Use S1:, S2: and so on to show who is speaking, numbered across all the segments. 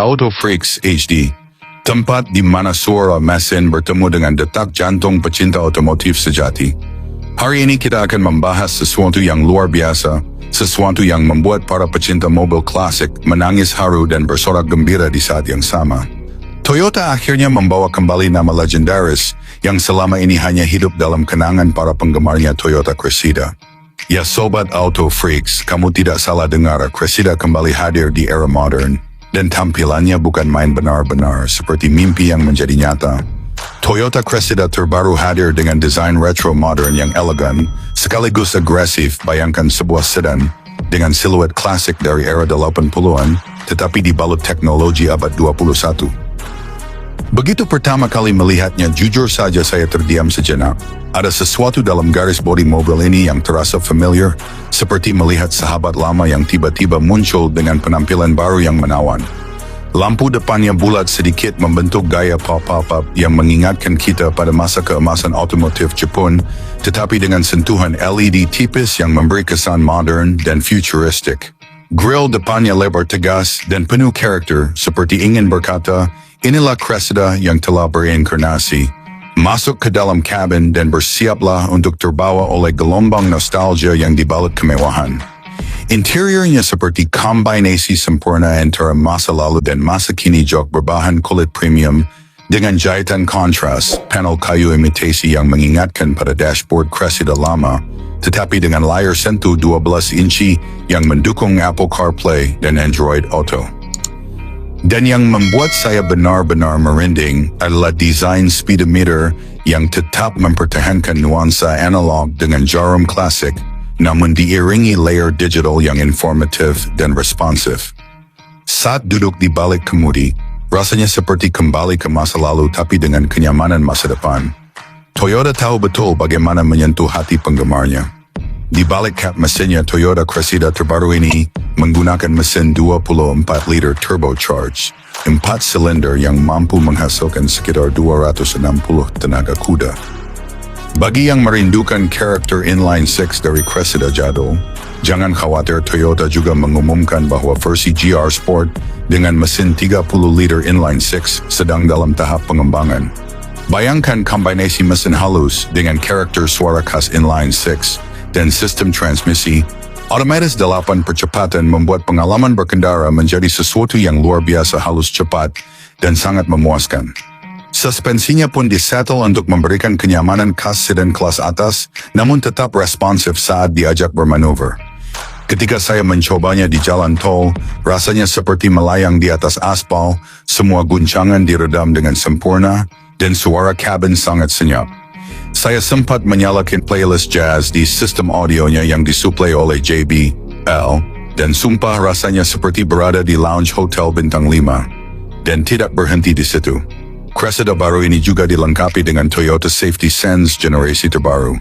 S1: Auto Freaks HD, tempat di mana suara mesin bertemu dengan detak jantung pecinta otomotif sejati. Hari ini kita akan membahas sesuatu yang luar biasa, sesuatu yang membuat para pecinta mobil klasik menangis haru dan bersorak gembira di saat yang sama. Toyota akhirnya membawa kembali nama legendaris yang selama ini hanya hidup dalam kenangan para penggemarnya Toyota Cressida. Ya Sobat Auto Freaks, kamu tidak salah dengar, Cressida kembali hadir di era modern. Dan tampilannya bukan main, benar-benar seperti mimpi yang menjadi nyata. Toyota Cressida terbaru hadir dengan desain retro modern yang elegan, sekaligus agresif. Bayangkan sebuah sedan dengan siluet klasik dari era 80-an, tetapi dibalut teknologi abad 21. Begitu pertama kali melihatnya, jujur saja saya terdiam sejenak. Ada sesuatu dalam garis bodi mobil ini yang terasa familiar, seperti melihat sahabat lama yang tiba-tiba muncul dengan penampilan baru yang menawan. Lampu depannya bulat sedikit membentuk gaya pop-up yang mengingatkan kita pada masa keemasan otomotif Jepun, tetapi dengan sentuhan LED tipis yang memberi kesan modern dan futuristic. Grill depannya lebar tegas dan penuh karakter, seperti ingin berkata, inilah Cressida yang telah bereinkarnasi. Masuk ke dalam kabin dan bersiaplah untuk terbawa oleh gelombang nostalgia yang dibalut kemewahan. Interiornya seperti kombinasi sempurna antara masa lalu dan masa kini, jok berbahan kulit premium dengan jahitan kontras, panel kayu imitasi yang mengingatkan pada dashboard Cressida lama, tetapi dengan layar sentuh 12 inci yang mendukung Apple CarPlay dan Android Auto. Dan yang membuat saya benar-benar merinding adalah desain speedometer yang tetap mempertahankan nuansa analog dengan jarum klasik, namun diiringi layer digital yang informatif dan responsif. Saat duduk di balik kemudi, rasanya seperti kembali ke masa lalu tapi dengan kenyamanan masa depan. Toyota tahu betul bagaimana menyentuh hati penggemarnya. Di balik kap mesinnya, Toyota Cressida terbaru ini menggunakan mesin 24 liter turbocharged, 4 silinder yang mampu menghasilkan sekitar 260 tenaga kuda. Bagi yang merindukan karakter inline 6 dari Cressida jadul, jangan khawatir, Toyota juga mengumumkan bahwa versi GR Sport dengan mesin 30 liter inline 6 sedang dalam tahap pengembangan. Bayangkan kombinasi mesin halus dengan karakter suara khas inline 6 dan sistem transmisi otomatis 8 percepatan membuat pengalaman berkendara menjadi sesuatu yang luar biasa, halus, cepat, dan sangat memuaskan. Suspensinya pun disetel untuk memberikan kenyamanan khas sedan kelas atas, namun tetap responsif saat diajak bermanuver. Ketika saya mencobanya di jalan tol, rasanya seperti melayang di atas aspal, semua guncangan diredam dengan sempurna, dan suara kabin sangat senyap. Saya sempat menyalakan playlist jazz di sistem audionya yang disuplai oleh JBL, dan sumpah rasanya seperti berada di lounge hotel bintang 5. Dan tidak berhenti di situ. Cressida baru ini juga dilengkapi dengan Toyota Safety Sense generasi terbaru.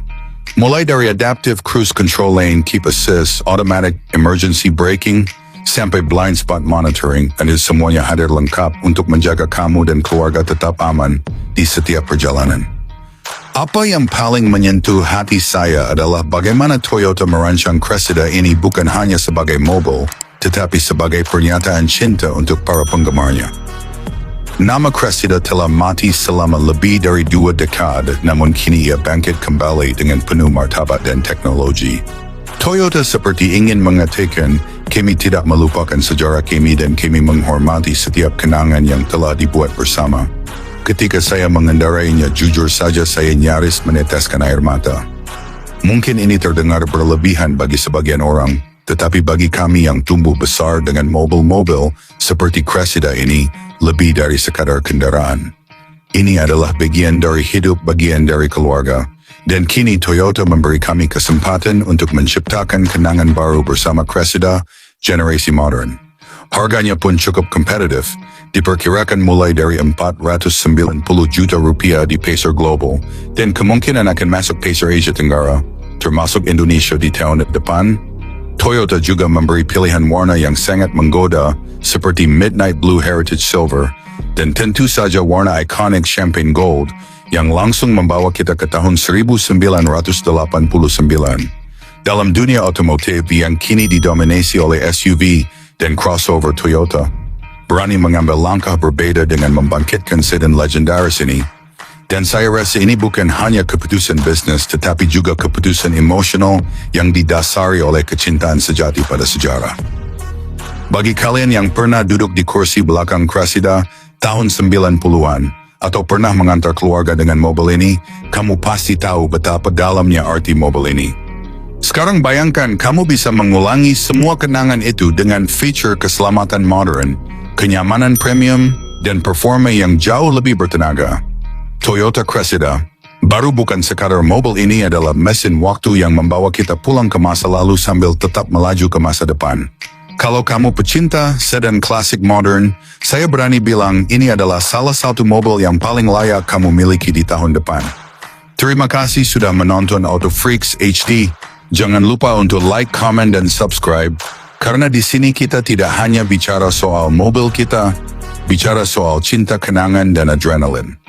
S1: Mulai dari Adaptive Cruise Control Lane Keep Assist, Automatic Emergency Braking, sampai Blind Spot Monitoring, dan semuanya hadir lengkap untuk menjaga kamu dan keluarga tetap aman di setiap perjalanan. Apa yang paling menyentuh hati saya adalah bagaimana Toyota merancang Cressida ini bukan hanya sebagai mobil, tetapi sebagai pernyataan cinta untuk para penggemarnya. Nama Cressida telah mati selama lebih dari 2 dekade, namun kini ia bangkit kembali dengan penuh martabat dan teknologi. Toyota seperti ingin mengatakan, kami tidak melupakan sejarah kami dan kami menghormati setiap kenangan yang telah dibuat bersama. Ketika saya mengendarainya, jujur saja saya nyaris meneteskan air mata. Mungkin ini terdengar berlebihan bagi sebagian orang, tetapi bagi kami yang tumbuh besar dengan mobil-mobil seperti Cressida ini, lebih dari sekadar kendaraan. Ini adalah bagian dari hidup, bagian dari keluarga. Dan kini Toyota memberi kami kesempatan untuk menciptakan kenangan baru bersama Cressida generasi modern. Harganya pun cukup kompetitif, diperkirakan mulai dari 490 juta rupiah di Pacer Global, dan kemungkinan akan masuk Pacer Asia Tenggara, termasuk Indonesia di tahun depan. Toyota juga memberi pilihan warna yang sangat menggoda, seperti Midnight Blue, Heritage Silver, dan tentu saja warna iconic Champagne Gold, yang langsung membawa kita ke tahun 1989. Dalam dunia otomotif yang kini didominasi oleh SUV dan crossover Toyota, berani mengambil langkah berbeda dengan membangkitkan sedan legendaris ini. Dan saya rasa ini bukan hanya keputusan bisnis tetapi juga keputusan emosional yang didasari oleh kecintaan sejati pada sejarah. Bagi kalian yang pernah duduk di kursi belakang Cressida tahun 90-an atau pernah mengantar keluarga dengan mobil ini, kamu pasti tahu betapa dalamnya arti mobil ini. Sekarang bayangkan kamu bisa mengulangi semua kenangan itu dengan fitur keselamatan modern, kenyamanan premium, dan performa yang jauh lebih bertenaga. Toyota Cressida baru bukan sekadar mobil, ini adalah mesin waktu yang membawa kita pulang ke masa lalu sambil tetap melaju ke masa depan. Kalau kamu pecinta sedan klasik modern, saya berani bilang ini adalah salah satu mobil yang paling layak kamu miliki di tahun depan. Terima kasih sudah menonton Auto Freaks HD. Jangan lupa untuk like, comment, dan subscribe, karena di sini kita tidak hanya bicara soal mobil kita, bicara soal cinta, kenangan, dan adrenalin.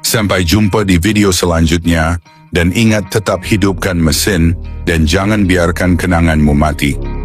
S1: Sampai jumpa di video selanjutnya, dan ingat tetap hidupkan mesin, dan jangan biarkan kenanganmu mati.